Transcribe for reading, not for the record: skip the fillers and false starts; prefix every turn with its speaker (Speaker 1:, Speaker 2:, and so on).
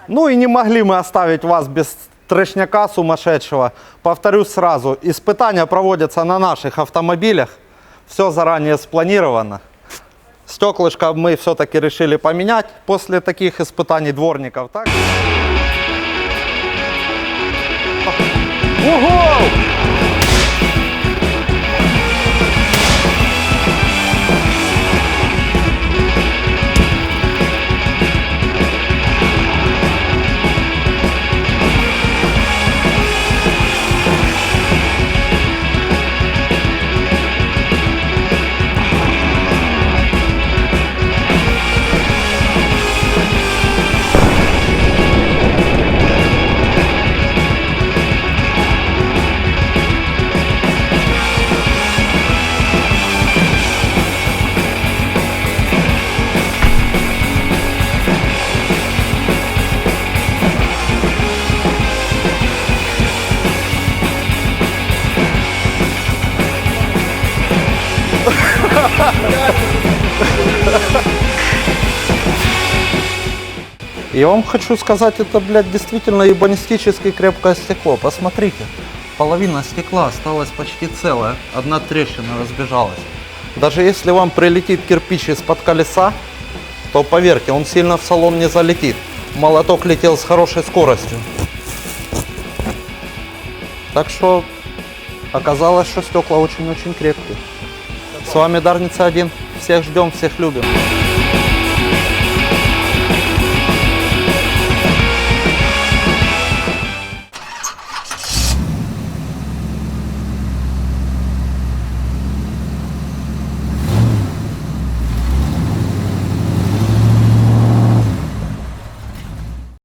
Speaker 1: Ну и не могли мы оставить вас без трешняка сумасшедшего. Повторюсь сразу, испытания проводятся на наших автомобилях. Все заранее спланировано. Стеклышко мы все-таки решили поменять после таких испытаний дворников. Так? Ого! Я вам хочу сказать, это, блядь, действительно ебанистически крепкое стекло. Посмотрите, половина стекла осталась почти целая, одна трещина разбежалась. Даже если вам прилетит кирпич из-под колеса, то поверьте, он сильно в салон не залетит. Молоток летел с хорошей скоростью. Так что оказалось, что стекла очень-очень крепкие. С вами Дарница 1. Всех ждем, всех любим.